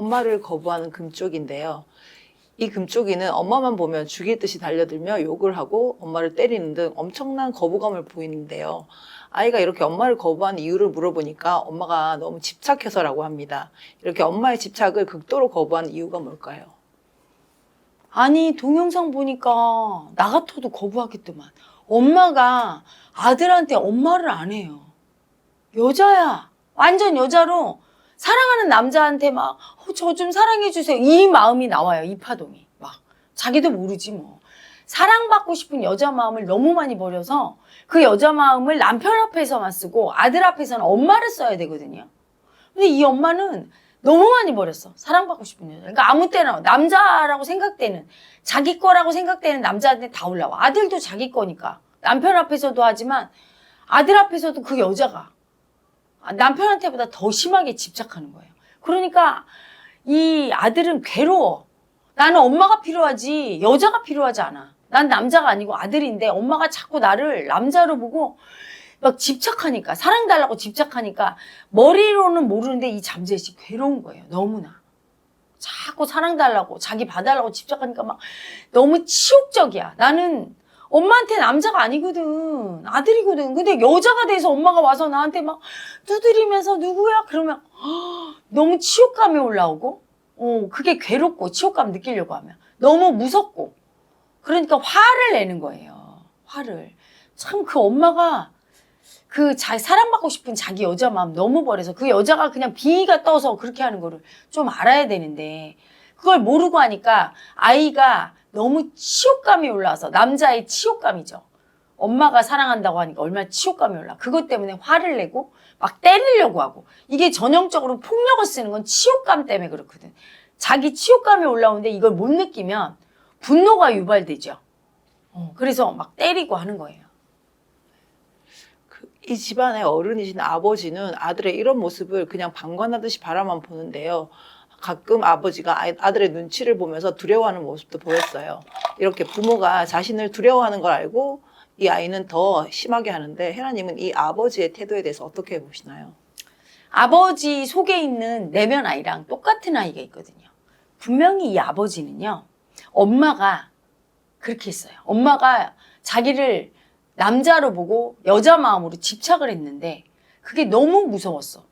엄마를 거부하는 금쪽인데요. 이 금쪽이는 엄마만 보면 죽일 듯이 달려들며 욕을 하고 엄마를 때리는 등 엄청난 거부감을 보이는데요. 아이가 이렇게 엄마를 거부하는 이유를 물어보니까 엄마가 너무 집착해서라고 합니다. 이렇게 엄마의 집착을 극도로 거부하는 이유가 뭘까요? 아니, 동영상 보니까 나 같아도 거부하겠더만. 엄마가 아들한테 엄마를 안 해요. 여자야. 완전 여자로 사랑하는 남자한테 막 저 좀 사랑해주세요. 이 마음이 나와요. 이 파동이. 막 자기도 모르지 뭐. 사랑받고 싶은 여자 마음을 너무 많이 버려서 그 여자 마음을 남편 앞에서만 쓰고 아들 앞에서는 엄마를 써야 되거든요. 근데 이 엄마는 너무 많이 버렸어. 사랑받고 싶은 여자. 그러니까 아무 때나 남자라고 생각되는, 자기 거라고 생각되는 남자한테 다 올라와. 아들도 자기 거니까. 남편 앞에서도 하지만 아들 앞에서도 그 여자가 남편한테보다 더 심하게 집착하는 거예요. 그러니까 이 아들은 괴로워. 나는 엄마가 필요하지 여자가 필요하지 않아. 난 남자가 아니고 아들인데 엄마가 자꾸 나를 남자로 보고 막 집착하니까, 사랑달라고 집착하니까 머리로는 모르는데 이 잠재의식 괴로운 거예요. 너무나. 자꾸 사랑달라고 자기 봐달라고 집착하니까 막 너무 치욕적이야. 나는 엄마한테 남자가 아니거든. 아들이거든. 근데 여자가 돼서 엄마가 와서 나한테 막 두드리면서 누구야? 그러면 너무 치욕감이 올라오고 그게 괴롭고 치욕감 느끼려고 하면 너무 무섭고 그러니까 화를 내는 거예요. 화를. 참 그 엄마가 그 사랑받고 싶은 자기 여자 마음 너무 버려서 그 여자가 그냥 빙의가 떠서 그렇게 하는 거를 좀 알아야 되는데 그걸 모르고 하니까 아이가 너무 치욕감이 올라와서 남자의 치욕감이죠. 엄마가 사랑한다고 하니까 얼마나 치욕감이 올라. 그것 때문에 화를 내고 막 때리려고 하고 이게 전형적으로 폭력을 쓰는 건 치욕감 때문에 그렇거든. 자기 치욕감이 올라오는데 이걸 못 느끼면 분노가 유발되죠. 그래서 막 때리고 하는 거예요. 이 집안의 어른이신 아버지는 아들의 이런 모습을 그냥 방관하듯이 바라만 보는데요. 가끔 아버지가 아들의 눈치를 보면서 두려워하는 모습도 보였어요. 이렇게 부모가 자신을 두려워하는 걸 알고 이 아이는 더 심하게 하는데 혜라님은 이 아버지의 태도에 대해서 어떻게 보시나요? 아버지 속에 있는 내면 아이랑 똑같은 아이가 있거든요. 분명히 이 아버지는요. 엄마가 그렇게 했어요. 엄마가 자기를 남자로 보고 여자 마음으로 집착을 했는데 그게 너무 무서웠어.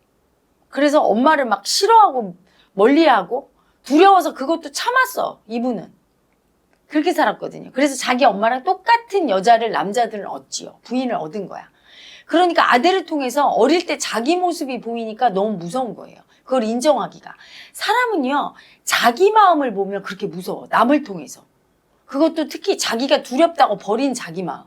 그래서 엄마를 막 싫어하고 멀리하고 두려워서 그것도 참았어. 이분은. 그렇게 살았거든요. 그래서 자기 엄마랑 똑같은 여자를 남자들은 얻지요. 부인을 얻은 거야. 그러니까 아들을 통해서 어릴 때 자기 모습이 보이니까 너무 무서운 거예요. 그걸 인정하기가. 사람은요. 자기 마음을 보면 그렇게 무서워. 남을 통해서. 그것도 특히 자기가 두렵다고 버린 자기 마음.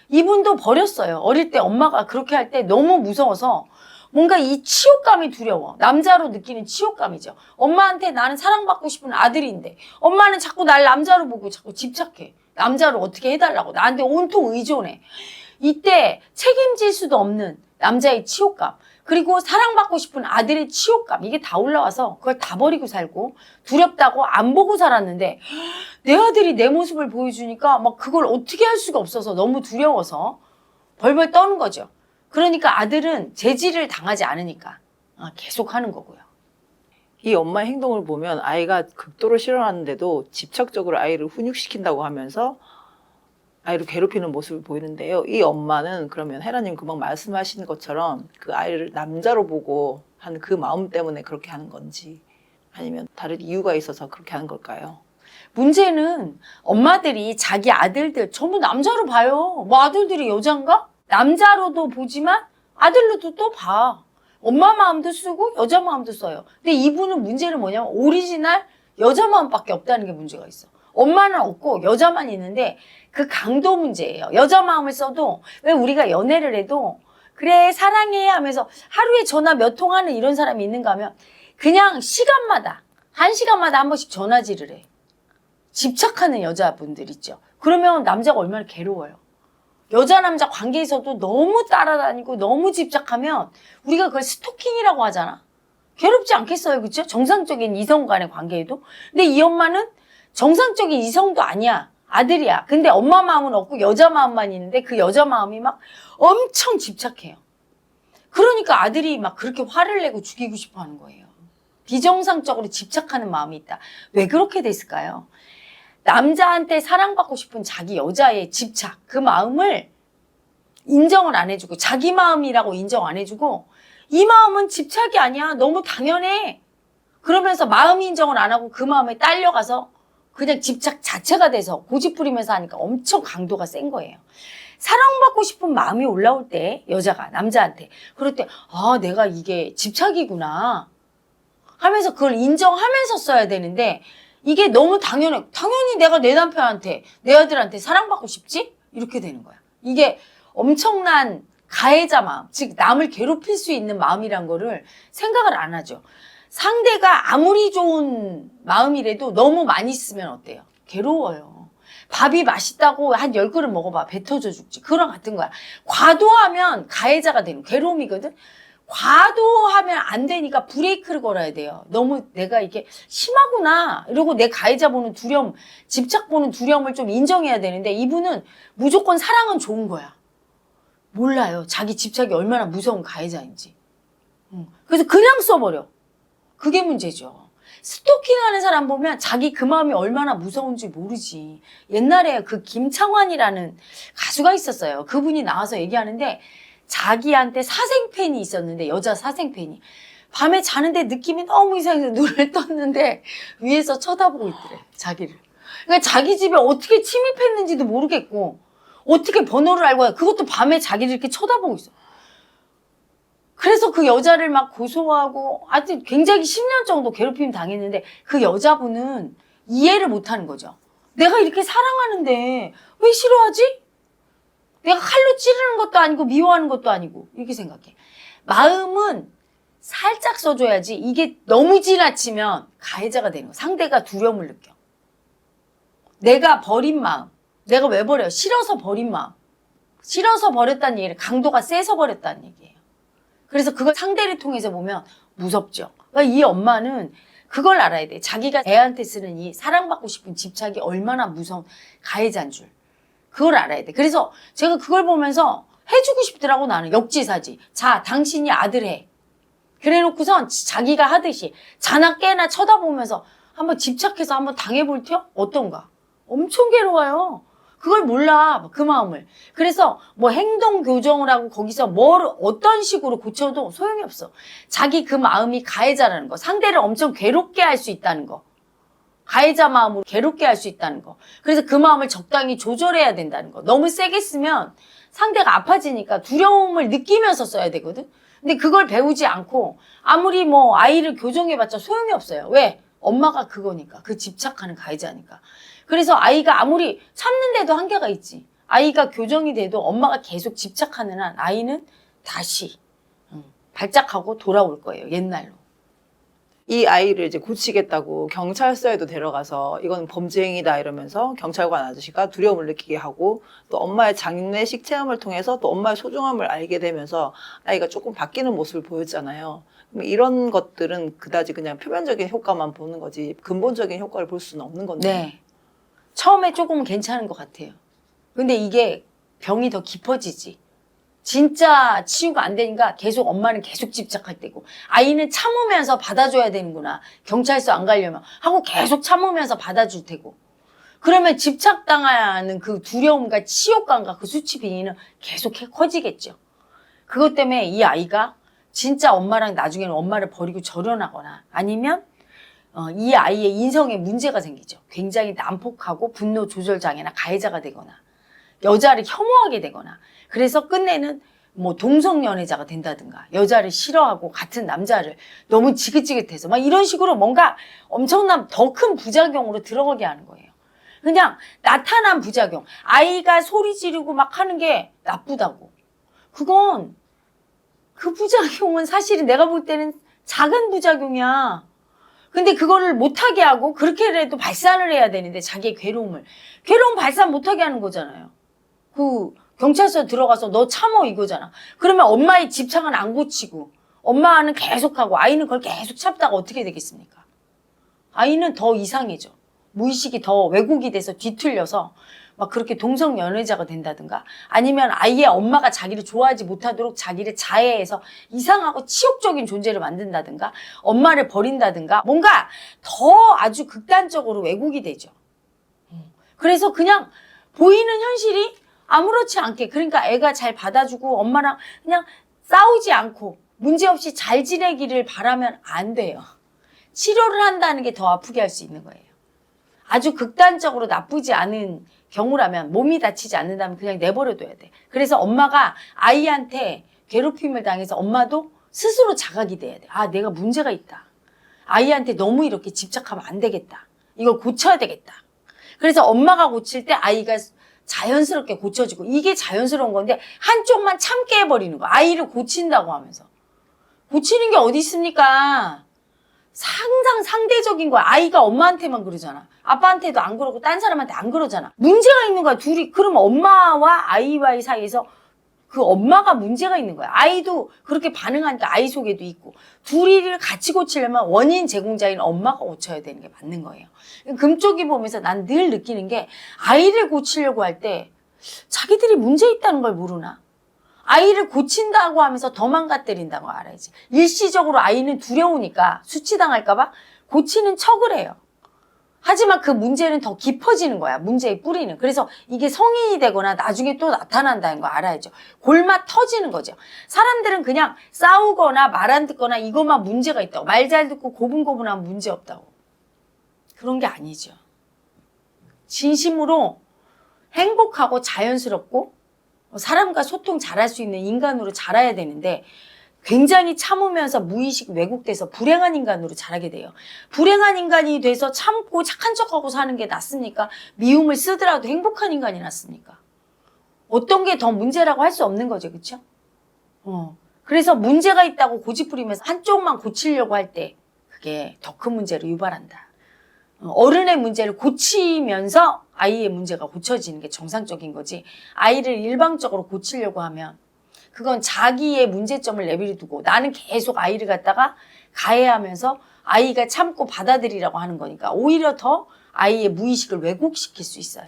이분도 버렸어요. 어릴 때 엄마가 그렇게 할 때 너무 무서워서 뭔가 이 치욕감이 두려워. 남자로 느끼는 치욕감이죠. 엄마한테 나는 사랑받고 싶은 아들인데 엄마는 자꾸 날 남자로 보고 자꾸 집착해. 남자로 어떻게 해달라고. 나한테 온통 의존해. 이때 책임질 수도 없는 남자의 치욕감. 그리고 사랑받고 싶은 아들의 치욕감. 이게 다 올라와서 그걸 다 버리고 살고 두렵다고 안 보고 살았는데 내 아들이 내 모습을 보여주니까 막 그걸 어떻게 할 수가 없어서 너무 두려워서 벌벌 떠는 거죠. 그러니까 아들은 제지를 당하지 않으니까 계속 하는 거고요. 이 엄마의 행동을 보면 아이가 극도로 싫어하는데도 집착적으로 아이를 훈육시킨다고 하면서 아이를 괴롭히는 모습을 보이는데요. 이 엄마는 그러면 혜라님 금방 말씀하신 것처럼 그 아이를 남자로 보고 하는 그 마음 때문에 그렇게 하는 건지 아니면 다른 이유가 있어서 그렇게 하는 걸까요? 문제는 엄마들이 자기 아들들 전부 남자로 봐요. 뭐 아들들이 여잔가? 남자로도 보지만 아들로도 또 봐. 엄마 마음도 쓰고 여자 마음도 써요. 근데 이분은 문제는 뭐냐면 오리지널 여자 마음밖에 없다는 게 문제가 있어. 엄마는 없고 여자만 있는데 그 강도 문제예요. 여자 마음을 써도 왜 우리가 연애를 해도 그래 사랑해 하면서 하루에 전화 몇 통 하는 이런 사람이 있는가 하면 그냥 시간마다 한 시간마다 한 번씩 전화질을 해. 집착하는 여자분들 있죠. 그러면 남자가 얼마나 괴로워요. 여자 남자 관계에서도 너무 따라다니고 너무 집착하면 우리가 그걸 스토킹이라고 하잖아. 괴롭지 않겠어요, 그렇죠? 정상적인 이성 간의 관계에도. 근데 이 엄마는 정상적인 이성도 아니야. 아들이야. 근데 엄마 마음은 없고 여자 마음만 있는데 그 여자 마음이 막 엄청 집착해요. 그러니까 아들이 막 그렇게 화를 내고 죽이고 싶어 하는 거예요. 비정상적으로 집착하는 마음이 있다. 왜 그렇게 됐을까요? 남자한테 사랑받고 싶은 자기 여자의 집착, 그 마음을 인정을 안 해주고 자기 마음이라고 인정 안 해주고 이 마음은 집착이 아니야. 너무 당연해. 그러면서 마음 인정을 안 하고 그 마음에 딸려가서 그냥 집착 자체가 돼서 고집 부리면서 하니까 엄청 강도가 센 거예요. 사랑받고 싶은 마음이 올라올 때 여자가 남자한테 그럴 때 아 내가 이게 집착이구나 하면서 그걸 인정하면서 써야 되는데 이게 너무 당연해. 당연히 내가 내 남편한테 내 아들한테 사랑받고 싶지? 이렇게 되는 거야. 이게 엄청난 가해자 마음, 즉 남을 괴롭힐 수 있는 마음이란 거를 생각을 안 하죠. 상대가 아무리 좋은 마음이라도 너무 많이 쓰면 어때요? 괴로워요. 밥이 맛있다고 한 10그릇 먹어봐. 배 터져 죽지. 그거랑 같은 거야. 과도하면 가해자가 되는 괴로움이거든. 과도하면 안 되니까 브레이크를 걸어야 돼요. 너무 내가 이게 심하구나 이러고 내 가해자 보는 두려움, 집착 보는 두려움을 좀 인정해야 되는데 이분은 무조건 사랑은 좋은 거야. 몰라요. 자기 집착이 얼마나 무서운 가해자인지. 그래서 그냥 써버려. 그게 문제죠. 스토킹하는 사람 보면 자기 그 마음이 얼마나 무서운지 모르지. 옛날에 그 김창완이라는 가수가 있었어요. 그분이 나와서 얘기하는데 자기한테 사생팬이 있었는데 여자 사생팬이 밤에 자는데 느낌이 너무 이상해서 눈을 떴는데 위에서 쳐다보고 있더래. 자기를. 그러니까 자기 집에 어떻게 침입했는지도 모르겠고 어떻게 번호를 알고 그것도 밤에 자기를 이렇게 쳐다보고 있어. 그래서 그 여자를 막 고소하고 아주 굉장히 10년 정도 괴롭힘 당했는데 그 여자분은 이해를 못하는 거죠. 내가 이렇게 사랑하는데 왜 싫어하지? 내가 칼로 찌르는 것도 아니고 미워하는 것도 아니고 이렇게 생각해. 마음은 살짝 써줘야지 이게 너무 지나치면 가해자가 되는 거야. 상대가 두려움을 느껴. 내가 버린 마음. 내가 왜 버려? 싫어서 버린 마음. 싫어서 버렸다는 얘기를 강도가 세서 버렸다는 얘기예요. 그래서 그걸 상대를 통해서 보면 무섭죠. 그러니까 이 엄마는 그걸 알아야 돼. 자기가 애한테 쓰는 이 사랑받고 싶은 집착이 얼마나 무서운 가해자인 줄. 그걸 알아야 돼. 그래서 제가 그걸 보면서 해주고 싶더라고 나는. 역지사지. 자, 당신이 아들 해. 그래 놓고선 자기가 하듯이 자나 깨나 쳐다보면서 한번 집착해서 한번 당해볼 텨? 어떤가? 엄청 괴로워요. 그걸 몰라, 그 마음을. 그래서 뭐 행동 교정을 하고 거기서 뭘 어떤 식으로 고쳐도 소용이 없어. 자기 그 마음이 가해자라는 거. 상대를 엄청 괴롭게 할 수 있다는 거. 가해자 마음으로 괴롭게 할 수 있다는 거. 그래서 그 마음을 적당히 조절해야 된다는 거. 너무 세게 쓰면 상대가 아파지니까 두려움을 느끼면서 써야 되거든. 근데 그걸 배우지 않고 아무리 뭐 아이를 교정해봤자 소용이 없어요. 왜? 엄마가 그거니까. 그 집착하는 가해자니까. 그래서 아이가 아무리 참는데도 한계가 있지. 아이가 교정이 돼도 엄마가 계속 집착하는 한 아이는 다시 발작하고 돌아올 거예요. 옛날로. 이 아이를 이제 고치겠다고 경찰서에도 데려가서 이건 범죄 행위다 이러면서 경찰관 아저씨가 두려움을 느끼게 하고 또 엄마의 장례식 체험을 통해서 또 엄마의 소중함을 알게 되면서 아이가 조금 바뀌는 모습을 보였잖아요. 이런 것들은 그다지 그냥 표면적인 효과만 보는 거지 근본적인 효과를 볼 수는 없는 건데. 네. 처음에 조금은 괜찮은 것 같아요. 근데 이게 병이 더 깊어지지. 진짜 치유가 안 되니까 계속 엄마는 계속 집착할 때고 아이는 참으면서 받아줘야 되는구나. 경찰서 안 가려면 하고 계속 참으면서 받아줄 테고 그러면 집착당하는 그 두려움과 치욕감과 그 수치 비위는 계속 커지겠죠. 그것 때문에 이 아이가 진짜 엄마랑 나중에는 엄마를 버리고 절연하거나 아니면 이 아이의 인성에 문제가 생기죠. 굉장히 난폭하고 분노 조절 장애나 가해자가 되거나 여자를 혐오하게 되거나 그래서 끝내는 뭐 동성연애자가 된다든가 여자를 싫어하고 같은 남자를 너무 지긋지긋해서 막 이런 식으로 뭔가 엄청난 더 큰 부작용으로 들어가게 하는 거예요. 그냥 나타난 부작용. 아이가 소리 지르고 막 하는 게 나쁘다고. 그건 그 부작용은 사실은 내가 볼 때는 작은 부작용이야. 근데 그거를 못하게 하고 그렇게라도 발산을 해야 되는데 자기의 괴로움 발산 못하게 하는 거잖아요. 그 경찰서 들어가서 너 참어 이거잖아. 그러면 엄마의 집착은 안 고치고 엄마는 계속하고 아이는 그걸 계속 참다가 어떻게 되겠습니까? 아이는 더 이상해져. 무의식이 더 왜곡이 돼서 뒤틀려서 막 그렇게 동성 연애자가 된다든가 아니면 아이의 엄마가 자기를 좋아하지 못하도록 자기를 자해해서 이상하고 치욕적인 존재를 만든다든가 엄마를 버린다든가 뭔가 더 아주 극단적으로 왜곡이 되죠. 그래서 그냥 보이는 현실이 아무렇지 않게 그러니까 애가 잘 받아주고 엄마랑 그냥 싸우지 않고 문제없이 잘 지내기를 바라면 안 돼요. 치료를 한다는 게 더 아프게 할 수 있는 거예요. 아주 극단적으로 나쁘지 않은 경우라면 몸이 다치지 않는다면 그냥 내버려둬야 돼. 그래서 엄마가 아이한테 괴롭힘을 당해서 엄마도 스스로 자각이 돼야 돼. 아, 내가 문제가 있다. 아이한테 너무 이렇게 집착하면 안 되겠다. 이걸 고쳐야 되겠다. 그래서 엄마가 고칠 때 아이가 자연스럽게 고쳐지고 이게 자연스러운 건데 한쪽만 참게 해버리는 거야. 아이를 고친다고 하면서. 고치는 게 어디 있습니까? 상상 상대적인 거야. 아이가 엄마한테만 그러잖아. 아빠한테도 안 그러고 딴 사람한테 안 그러잖아. 문제가 있는 거야. 둘이. 그럼 엄마와 아이와의 사이에서 그 엄마가 문제가 있는 거야. 아이도 그렇게 반응하니까 아이 속에도 있고. 둘이를 같이 고치려면 원인 제공자인 엄마가 고쳐야 되는 게 맞는 거예요. 금쪽이 보면서 난 늘 느끼는 게 아이를 고치려고 할 때 자기들이 문제 있다는 걸 모르나? 아이를 고친다고 하면서 더 망가뜨린다고 알아야지. 일시적으로 아이는 두려우니까 수치당할까봐 고치는 척을 해요. 하지만 그 문제는 더 깊어지는 거야. 문제의 뿌리는. 그래서 이게 성인이 되거나 나중에 또 나타난다는 거 알아야죠. 골마 터지는 거죠. 사람들은 그냥 싸우거나 말 안 듣거나 이것만 문제가 있다고. 말 잘 듣고 고분고분하면 문제 없다고. 그런 게 아니죠. 진심으로 행복하고 자연스럽고 사람과 소통 잘할 수 있는 인간으로 자라야 되는데 굉장히 참으면서 무의식 왜곡돼서 불행한 인간으로 자라게 돼요. 불행한 인간이 돼서 참고 착한 척하고 사는 게 낫습니까? 미움을 쓰더라도 행복한 인간이 낫습니까? 어떤 게 더 문제라고 할 수 없는 거죠. 그렇죠? 그래서 문제가 있다고 고집부리면서 한쪽만 고치려고 할 때 그게 더 큰 문제로 유발한다. 어른의 문제를 고치면서 아이의 문제가 고쳐지는 게 정상적인 거지 아이를 일방적으로 고치려고 하면 그건 자기의 문제점을 내버려두고 나는 계속 아이를 갖다가 가해하면서 아이가 참고 받아들이라고 하는 거니까 오히려 더 아이의 무의식을 왜곡시킬 수 있어요.